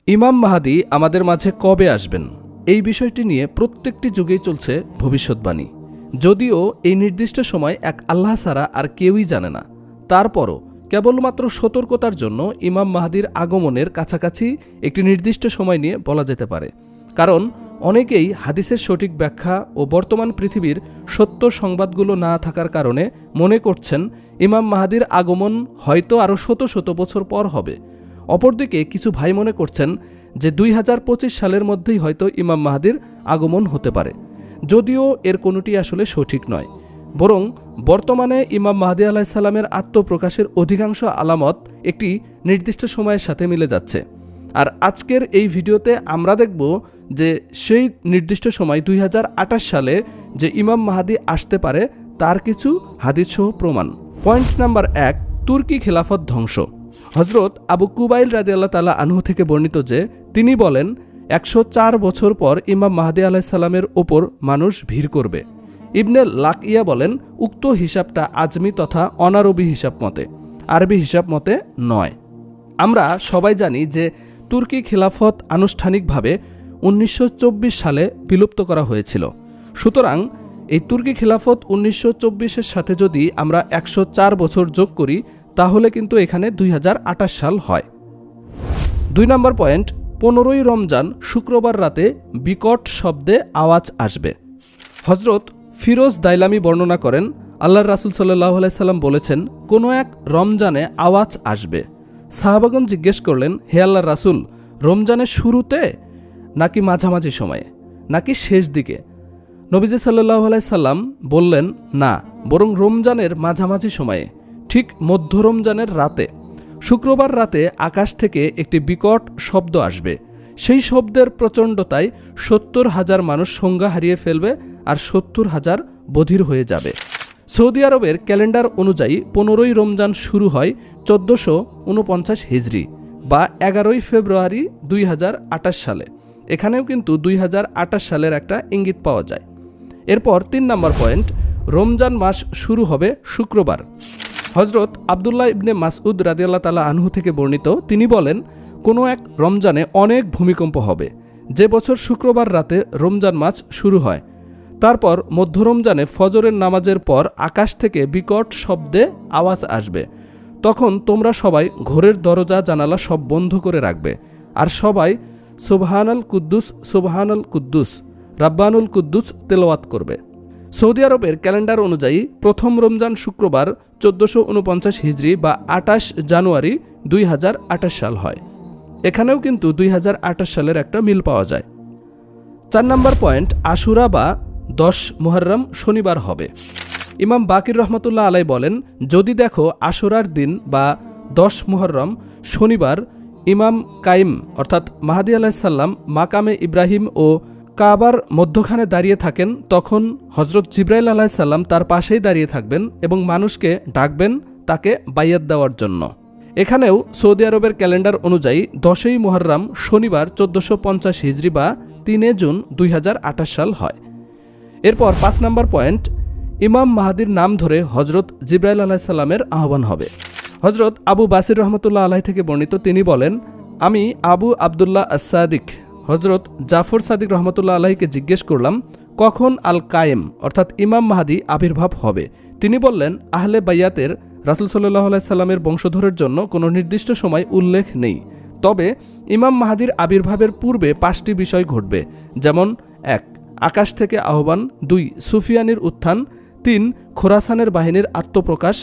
ইমাম মাহদী আমাদের মাঝে কবে আসবেন, এই বিষয়টি নিয়ে প্রত্যেকটি যুগেই চলছে ভবিষ্যৎবাণী। যদিও এই নির্দিষ্ট সময় এক আল্লাহ ছাড়া আর কেউই জানে না, তারপরও কেবলমাত্র সতর্কতার জন্য ইমাম মাহদীর আগমনের কাছাকাছি একটি নির্দিষ্ট সময় নিয়ে বলা যেতে পারে। কারণ অনেকেই হাদিসের সঠিক ব্যাখ্যা ও বর্তমান পৃথিবীর সত্য সংবাদগুলো না থাকার কারণে মনে করছেন ইমাম মাহদীর আগমন হয়তো আরও শত শত বছর পর হবে। অপরদিকে কিছু ভাই মনে করছেন যে 2025 সালের মধ্যেই হয়তো ইমাম মাহদীর আগমন হতে পারে, যদিও এর কোনোটি আসলে সঠিক নয়। বরং বর্তমানে ইমাম মাহদী আলাইহিস সালামের আত্মপ্রকাশের অধিকাংশ আলামত একটি নির্দিষ্ট সময়ের সাথে মিলে যাচ্ছে। আর আজকের এই ভিডিওতে আমরা দেখব যে সেই নির্দিষ্ট সময় 2028 সালে যে ইমাম মাহদী আসতে পারে তার কিছু হাদিসসহ প্রমাণ। পয়েন্ট নাম্বার 1, তুর্কি খেলাফত ধ্বংস। হজরত আবু কুবাইল রাদিয়াল্লাহু তাআলা আনহু থেকে বর্ণিত যে তিনি বলেন, 104 বছর পর ইমাম মাহদী আলাইহিস সালামের ওপর মানুষ ভিড় করবে। ইবনে লাকিয়া বলেন, উক্ত হিসাবটা আজমি তথা অনারবি হিসাব মতে, আরবি হিসাব মতে নয়। আমরা সবাই জানি যে তুর্কি খিলাফত আনুষ্ঠানিকভাবে 1924 সালে বিলুপ্ত করা হয়েছিল। সুতরাং এই তুর্কি খিলাফত 1924-এর সাথে যদি আমরা 104 বছর যোগ করি তাহলে কিন্তু এখানে 2028 সাল হয়। 2 নম্বর পয়েন্ট, 15ই রমজান শুক্রবার রাতে বিকট শব্দে আওয়াজ আসবে। হজরত ফিরোজ দাইলামি বর্ণনা করেন, আল্লাহর রাসূল সাল্লাল্লাহু আলাইহি সাল্লাম বলেছেন, কোনো এক রমজানে আওয়াজ আসবে। সাহাবাগণ জিজ্ঞেস করলেন, হে আল্লাহর রাসূল, রমজানের শুরুতে নাকি মাঝামাঝি সময়ে নাকি শেষ দিকে? নবীজি সাল্লাল্লাহু আলাইহি সাল্লাম বললেন, না, বরং রমজানের মাঝামাঝি সময়ে, ঠিক মধ্য রমজানের রাতে। শুক্রবার রাতে আকাশ থেকে একটি বিকট শব্দ আসবে। সেই শব্দের প্রচণ্ডতায় 70,000 মানুষ সংজ্ঞা হারিয়ে ফেলবে আর 70,000 বধির হয়ে যাবে। সৌদি আরবের ক্যালেন্ডার অনুযায়ী 15ই রমজান শুরু হয় 1449 হিজরি বা 11ই ফেব্রুয়ারি 2028 সালে। এখানেও কিন্তু 2028 সালের একটা ইঙ্গিত পাওয়া যায়। এরপর 3 নম্বর পয়েন্ট, রমজান মাস শুরু হবে শুক্রবার। হজরত আবদুল্লাহ ইবনে মাসউদ রাদিয়াল্লাহু তাআলা আনহু থেকে বর্ণিত, তিনি বলেন, কোনো এক রমজানে অনেক ভূমিকম্প হবে। যে বছর শুক্রবার রাতে রমজান মাস শুরু হয়, তারপর মধ্য রমজানে ফজরের নামাজের পর আকাশ থেকে বিকট শব্দে আওয়াজ আসবে। তখন তোমরা সবাই ঘরের দরজা জানালা সব বন্ধ করে রাখবে আর সবাই সুবহানাল কুদ্দুস সুবহানাল কুদ্দুস রাব্বানুল কুদ্দুস তেলাওয়াত করবে। সৌদি আরবের ক্যালেন্ডার অনুযায়ী প্রথম রমজান শুক্রবার 1449 হিজরি বা 28 জানুয়ারি 2028 সাল হয়। এখানেও কিন্তু 2028 সালের একটা মিল পাওয়া যায়। 4 নম্বর পয়েন্ট, আশুরা বা 10 মুহররম শনিবার হবে। ইমাম বাকির রহমতুল্লাহ আলাই বলেন, যদি দেখো আশুরার দিন বা 10 মুহররম শনিবার ইমাম কাইম অর্থাৎ মাহদী আলাইহিস সালাম মাকামে ইব্রাহিম ও কাবার মধ্যখানে দাঁড়িয়ে থাকেন, তখন হজরত জিবরাইল আলাইহিস সালাম তার পাশেই দাঁড়িয়ে থাকবেন এবং মানুষকে ডাকবেন তাকে বাইয়াত দেওয়ার জন্য। এখানেও সৌদি আরবের ক্যালেন্ডার অনুযায়ী 10ই মুহররম শনিবার 1450 হিজরি বা 3 জুন 2028 সাল হয়। এরপর 5 নম্বর পয়েন্ট, ইমাম মাহদীর নাম ধরে হজরত জিবরাইল আলাইহিস সালামের আহ্বান হবে। হজরত আবু বাসির রহমতুল্লাহ আলাই থেকে বর্ণিত, তিনি বলেন, আমি আবু আবদুল্লাহ আস-সাদিক হজরত জাফর সাদিক রহমতুল্লাহ আলাইকে জিজ্ঞেস করলাম, কখন আল কায়েম অর্থাৎ ইমাম মাহদী আবির্ভাব হবে? তিনি বললেন, আহলে বাইয়াতের রাসূল সাল্লাল্লাহু আলাইহি সাল্লামের বংশধরের জন্য কোনো নির্দিষ্ট সময় উল্লেখ নেই, তবে ইমাম মাহদীর আবির্ভাবের পূর্বে 5টি বিষয় ঘটবে, যেমন 1 আকাশ থেকে আহ্বান, 2 সুফিয়ানির উত্থান, 3 খোরাসানের বাহিনীর আত্মপ্রকাশ,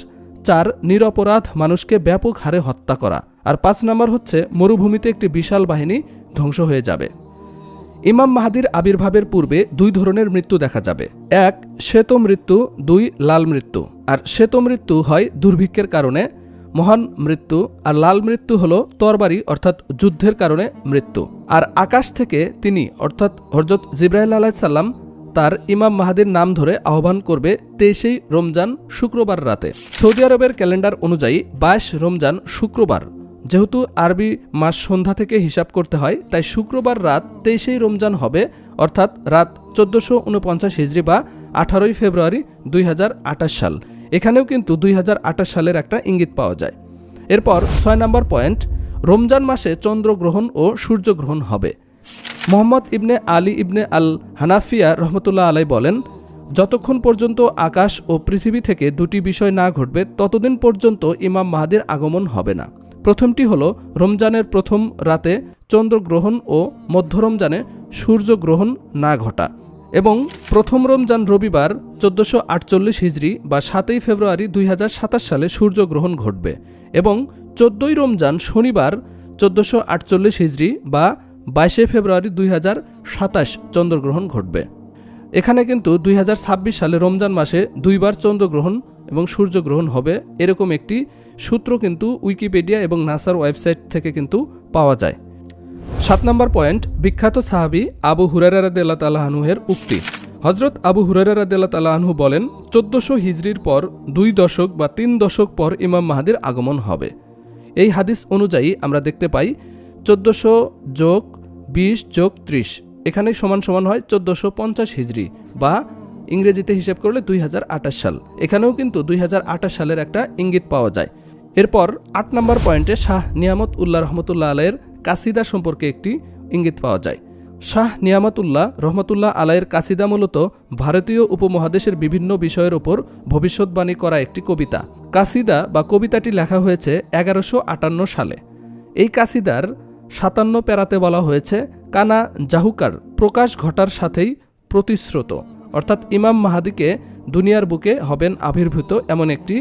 4 নিরপরাধ মানুষকে ব্যাপক হারে হত্যা করা, আর 5 নম্বর হচ্ছে মরুভূমিতে একটি বিশাল বাহিনী ধ্বংস হয়ে যাবে। ইমাম মাহদীর আবির্ভাবের পূর্বে 2 ধরনের মৃত্যু দেখা যাবে, 1 শ্বেত মৃত্যু, 2 লাল মৃত্যু। আর শ্বেত মৃত্যু হয় দুর্ভিক্ষের কারণে মহান মৃত্যু, আর লাল মৃত্যু হলো তরবারি অর্থাৎ যুদ্ধের কারণে মৃত্যু। আর আকাশ থেকে তিনি অর্থাৎ হযরত জিবরাইল আলাইহিস সালাম তার ইমাম মাহদীর নাম ধরে আহ্বান করবে 23 রমজান শুক্রবার রাতে। সৌদি আরবের ক্যালেন্ডার অনুযায়ী 22 রমজান শুক্রবার, যেহেতু আরবি মাস সন্ধ্যা থেকে হিসাব করতে হয়, তাই শুক্রবার রাত 23 রমজান হবে, অর্থাৎ রাত 1449 হিজরি বা 18ই ফেব্রুয়ারি 2028 সাল। এখানেও কিন্তু 2028 সালের একটা ইঙ্গিত পাওয়া যায়। এরপর 6 নম্বর পয়েন্ট, রমজান মাসে চন্দ্রগ্রহণ ও সূর্যগ্রহণ হবে। মোহাম্মদ ইবনে আলী ইবনে আল হানাফিয়া রহমতুল্লাহ আলাই বলেন, যতক্ষণ পর্যন্ত আকাশ ও পৃথিবী থেকে দুটি বিষয় না ঘটবে ততদিন পর্যন্ত ইমাম মাহদির আগমন হবে না। প্রথমটি হল রমজানের প্রথম রাতে চন্দ্রগ্রহণ ও মধ্য রমজানে সূর্যগ্রহণ না ঘটা, এবং প্রথম রমজান রবিবার 1448 হিজরি বা 7 ফেব্রুয়ারি 2027 সালে সূর্যগ্রহণ ঘটবে, এবং 14 রমজান শনিবার 1448 হিজরি বা 22 ফেব্রুয়ারি 2027 চন্দ্রগ্রহণ ঘটবে। এখানে কিন্তু 2026 সালে রমজান মাসে 2 বার চন্দ্রগ্রহণ এবং সূর্যগ্রহণ হবে, এরকম একটি সূত্র কিন্তু উইকিপিডিয়া এবং নাসার ওয়েবসাইট থেকে কিন্তু পাওয়া যায়। 7 নম্বর পয়েন্ট, বিখ্যাত সাহাবী আবু হুরায়রা রাদিয়াল্লাহু তাআলা আনহু-এর উক্তি। হযরত আবু হুরায়রা রাদিয়াল্লাহু তাআলা আনহু বলেন, 1400 হিজরির পর 2 দশক বা 3 দশক পর ইমাম মাহদির আগমন হবে। এই হাদিস অনুযায়ী আমরা দেখতে পাই 1400 যোগ 20 যোগ 30 এখানে সমান সমান হয় 1450 হিজরি বা ইংরেজিতে হিসেব করলে 2028 সাল। এখানেও কিন্তু 2028 সালের একটা ইঙ্গিত পাওয়া যায়। এরপর 8 নম্বর পয়েন্টে শাহ নিয়ামত উল্লাহ রহমতুল্লাহ আলাইয়ের কাসিদা সম্পর্কে একটি ইঙ্গিত পাওয়া যায়। শাহ নিয়ামত উল্লাহ রহমতুল্লাহ আলাইয়ের কাসিদা মূলত ভারতীয় উপমহাদেশের বিভিন্ন বিষয়ের ওপর ভবিষ্যৎবাণী করা একটি কবিতা। কাসিদা বা কবিতাটি লেখা হয়েছে 1158 সালে। এই কাসিদার 57 প্যারাতে বলা হয়েছে, কানা জাহুকার প্রকাশ ঘটার সাথেই প্রতিশ্রুত, অর্থাৎ ইমাম মাহদিকে দুনিয়ার বুকে হবেন আবির্ভূত, এমন একটি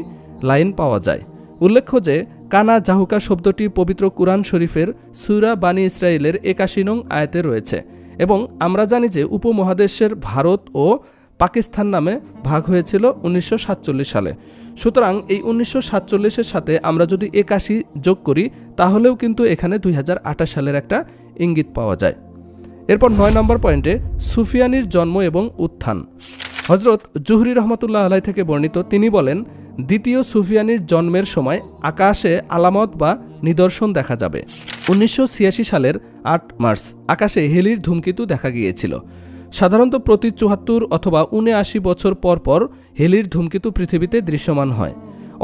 লাইন পাওয়া যায়। উল্লেখ্য যে কানা জাহুকা শব্দটি পবিত্র কুরআন শরীফের সূরা বানী ইসরাইলের 81 নং আয়াতে রয়েছে, এবং আমরা জানি যে উপমহাদেশের ভারত ও পাকিস্তান নামে ভাগ হয়েছিল 1947 সালে। সুতরাং এই 1947-এর সাথে আমরা যদি 81 যোগ করি তাহলেও কিন্তু এখানে 2028 সালের একটা ইঙ্গিত পাওয়া যায়। এরপর 9 নম্বর পয়েন্টে সুফিয়ানির জন্ম এবং উত্থান। হযরত জুহরি রহমতুল্লাহ আলাইহি থেকে বর্ণিত, তিনি বলেন, দ্বিতীয় সুফিয়ানির জন্মের সময় আকাশে আলামত বা নিদর্শন দেখা যাবে। 1986 সালের 8 মার্চ আকাশে হেলির ধূমকেতু দেখা গিয়েছিল। সাধারণত প্রতি 74 অথবা 79 বছর পর পর হেলির ধূমকেতু পৃথিবীতে দৃশ্যমান হয়।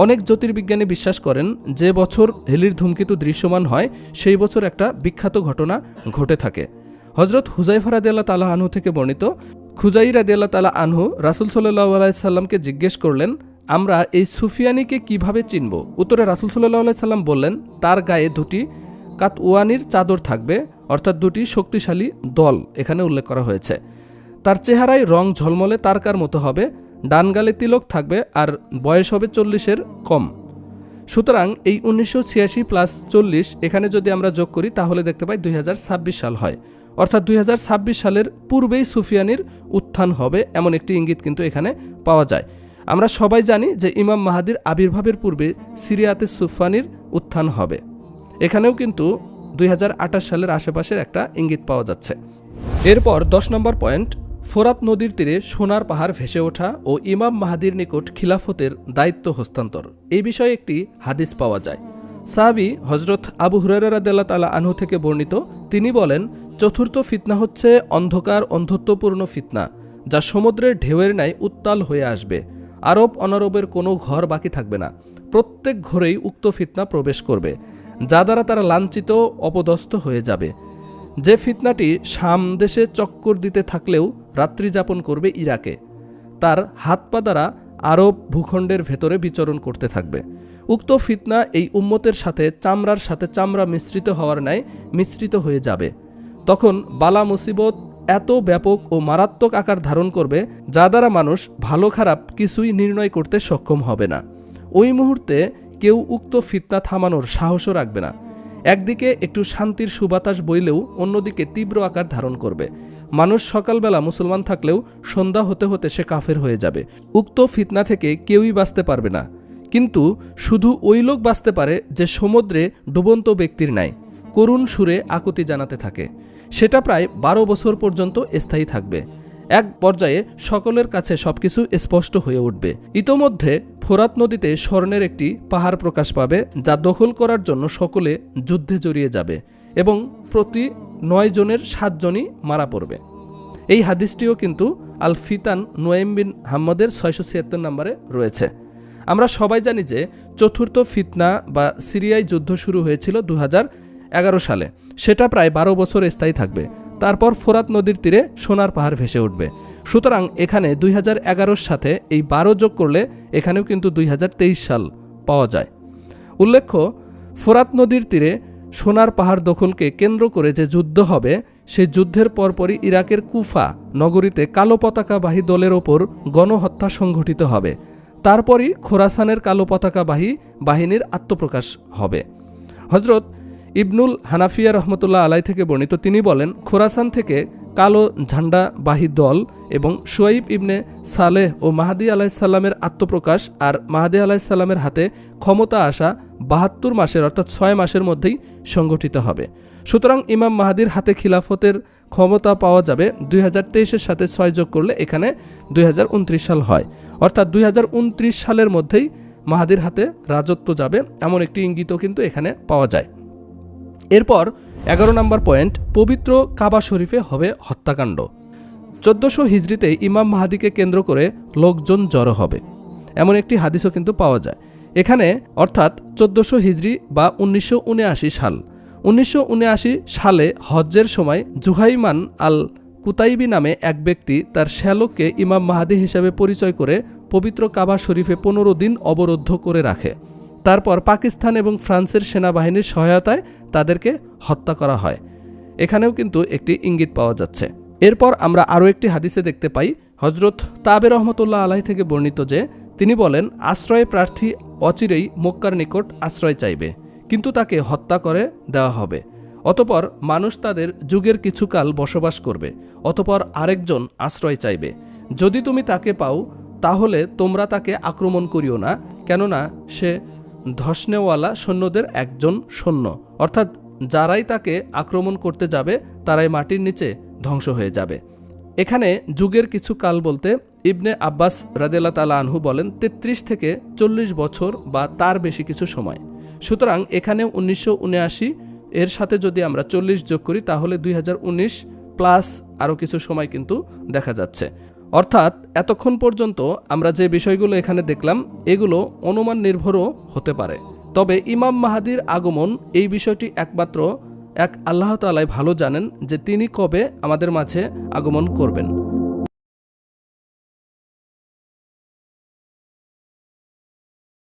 অনেক জ্যোতির্বিজ্ঞানী বিশ্বাস করেন যে বছর হেলির ধূমকেতু দৃশ্যমান হয় সেই বছর একটা বিখ্যাত ঘটনা ঘটে থাকে। হযরত হুযায়ফা রাদিয়াল্লাহু তাআলা আনহু থেকে বর্ণিত, খুজাই রাদিয়াল্লাহু তাআলা আনহু রাসূল সাল্লাল্লাহু আলাইহি সাল্লামকে জিজ্ঞেস করলেন, আমরা এই সুফিয়ানিকে কিভাবে চিনব? উত্তরে রাসূল সাল্লাল্লাহু আলাইহি সাল্লাম বললেন, তার গায়ে 2টি কাতওয়ানির চাদর থাকবে, অর্থাৎ 2টি শক্তিশালী দল এখানে উল্লেখ করা হয়েছে। তার চেহারায় রং ঝলমলে তারকার মতো হবে, ডান গালে তিলক থাকবে, আর বয়স হবে 40-এর কম। সুতরাং এই 1986 প্লাস 40 এখানে যদি আমরা যোগ করি তাহলে দেখতে পাই 2026 সাল হয়, অর্থাৎ 2026 সালের পূর্বেই সুফিয়ানির উত্থান হবে, এমন একটি ইঙ্গিত কিন্তু এখানে পাওয়া যায়। আমরা সবাই জানি যে ইমাম মাহদির আবির্ভাবের পূর্বে সিরিয়াতে সুফিয়ানির উত্থান হবে। এখানেও কিন্তু 2028 সালের আশেপাশের একটা ইঙ্গিত পাওয়া যাচ্ছে। এরপর 10 নম্বর পয়েন্ট, ফোরাত নদীর তীরে সোনার পাহাড় ভেসে ওঠা ও ইমাম মাহদির নিকট খিলাফতের দায়িত্ব হস্তান্তর। এই বিষয়ে একটি হাদিস পাওয়া যায়। সাহাবী হযরত আবু হুরায়রা রাদিয়াল্লাহু তাআলা আনহু থেকে বর্ণিত, তিনি বলেন, চতুর্থ ফিতনা হচ্ছে অন্ধকার অন্ধত্বপূর্ণ ফিতনা, যা সমুদ্রের ঢেউয়ের ন্যায় উত্তাল হয়ে আসবে। আরব অনারবের কোনো ঘর বাকি থাকবে না। প্রত্যেক ঘরেই উক্ত ফিতনা প্রবেশ করবে, যা দ্বারা তারা লাঞ্ছিত অপদস্থ হয়ে যাবে। যে ফিতনাটি শাম দেশে চক্কর দিতে থাকলেও রাত্রি যাপন করবে ইরাকে, তার হাত পা দ্বারা আরব ভূখণ্ডের ভেতরে বিচরণ করতে থাকবে। উক্ত ফিতনা এই উম্মতের সাথে চামড়ার সাথে চামড়া মিশ্রিত হওয়ার ন্যায় মিশ্রিত হয়ে যাবে। তখন বালা মুসিবত এত ব্যাপক ও মারাত্মক আকার ধারণ করবে, যা দ্বারা মানুষ ভালো খারাপ কিছুই নির্ণয় করতে সক্ষম হবে না। ওই মুহূর্তে কেউ উক্ত ফিতনা থামানোর সাহসও রাখবে না। একদিকে একটু শান্তির সুবাতাস বইলেও অন্যদিকে তীব্র আকার ধারণ করবে। মানুষ সকালবেলা মুসলমান থাকলেও সন্ধ্যা হতে হতে সে কাফের হয়ে যাবে। উক্ত ফিতনা থেকে কেউই বাঁচতে পারবে না, কিন্তু শুধু ওই লোক বাঁচতে পারে যে সমুদ্রে ডুবন্ত ব্যক্তির ন্যায় করুণ সুরে আকুতি জানাতে থাকে। সেটা প্রায় 12 বছর পর্যন্ত স্থায়ী থাকবে। এক পর্যায়ে সকলের কাছে সবকিছু স্পষ্ট হয়ে উঠবে। ইতোমধ্যে ফোরাত নদীতে স্বর্ণের একটি পাহাড় প্রকাশ পাবে, যা দখল করার জন্য সকলে যুদ্ধে জড়িয়ে যাবে এবং প্রতি 9 জনের 7 জনই মারা পড়বে। এই হাদিসটিও কিন্তু আল ফিতান নুয়াইম বিন হাম্মাদের 676 নম্বরে রয়েছে। আমরা সবাই জানি যে চতুর্থ ফিতনা বা সিরিয়ায় যুদ্ধ শুরু হয়েছিল সালে। সেটা প্রায় 12 বছর স্থায়ী থাকবে। তারপর ফোরাত নদীর তীরে সোনার পাহাড় ভেসে উঠবে। সুতরাং এখানে 2011 সাথে এই 12 যোগ করলে এখানেও কিন্তু 2023 সাল পাওয়া যায়। উল্লেখ্য, ফোরাত নদীর তীরে সোনার পাহাড় দখলকে কেন্দ্র করে যে যুদ্ধ হবে, সেই যুদ্ধের পরপরই ইরাকের কুফা নগরীতে কালো পতাকাবাহী দলের ওপর গণহত্যা সংঘটিত হবে। তারপরই খোরাসানের কালো পতাকাবাহী বাহিনীর আত্মপ্রকাশ হবে। হজরত ইবনুল হানাফিয়া রহমতুল্লাহ আলাই থেকে বর্ণিত, তিনি বলেন, খোরাসান থেকে কালো ঝান্ডাবাহী দল এবং শুয়াইব ইবনে সালেহ ও মাহাদি আলাইসাল্লামের আত্মপ্রকাশ আর মাহাদি আলাইসাল্লামের হাতে ক্ষমতা আসা 72 মাসের অর্থাৎ 6 মাসের মধ্যেই সংগঠিত হবে। সুতরাং ইমাম মাহাদির হাতে খিলাফতের ক্ষমতা পাওয়া যাবে 2023-এর সাথে 6 যোগ করলে এখানে 2029 সাল হয়। অর্থাৎ 2029 সালের মধ্যেই মাহাদির হাতে রাজত্ব যাবে, এমন একটি ইঙ্গিতও কিন্তু এখানে পাওয়া যায়। এরপর 11 নম্বর পয়েন্ট, পবিত্র কাবা শরীফে হবে হত্যাকাণ্ড। 1400 হিজরিতে ইমাম মাহাদিকে কেন্দ্র করে লোকজন জড়ো হবে, এমন একটি হাদিসও কিন্তু পাওয়া যায় এখানে। অর্থাৎ 1400 হিজরি বা 1979 সাল। 1979 সালে হজ্জের সময় জুহাইমান আল কুতাইবি নামে এক ব্যক্তি তার শ্যালককে ইমাম মাহাদি হিসেবে পরিচয় করে পবিত্র কাবা শরীফে 15 দিন অবরুদ্ধ করে রাখে। তারপর পাকিস্তান এবং ফ্রান্সের সেনাবাহিনীর সহায়তায় তাদেরকে হত্যা করা হয়। এখানেও কিন্তু একটি ইঙ্গিত পাওয়া যাচ্ছে। এরপর আমরা আরও একটি হাদিসে দেখতে পাই, হজরত তাবে রহমতুল্লাহ আলাই থেকে বর্ণিত যে তিনি বলেন, আশ্রয় প্রার্থী অচিরেই মক্কার নিকট আশ্রয় চাইবে, কিন্তু তাকে হত্যা করে দেওয়া হবে। অতপর মানুষ তাদের যুগের কিছুকাল বসবাস করবে, অতপর আরেকজন আশ্রয় চাইবে। যদি তুমি তাকে পাও তাহলে তোমরা তাকে আক্রমণ করিও না, কেননা সে ধসনেওয়ালা সৈন্যদের একজন সৈন্য, অর্থাৎ যারাই তাকে আক্রমণ করতে যাবে তারাই মাটির নিচে ধ্বংস হয়ে যাবে। এখানে যুগের কিছু কাল বলতে ইবনে আব্বাস রাদিয়াল্লাহু তাআলা আনহু বলেন 33 থেকে 40 বছর বা তার বেশি কিছু সময়। সুতরাং এখানে 1979 এর সাথে যদি আমরা 40 যোগ করি তাহলে 2019 প্লাস আরও কিছু সময় কিন্তু দেখা যাচ্ছে। অর্থাৎ এতক্ষণ পর্যন্ত আমরা যে বিষয়গুলো এখানে দেখলাম এগুলো অনুমান নির্ভরও হতে পারে। তবে ইমাম মাহাদির আগমন, এই বিষয়টি একমাত্র এক আল্লাহ তাআলাই ভালো জানেন যে তিনি কবে আমাদের মাঝে আগমন করবেন।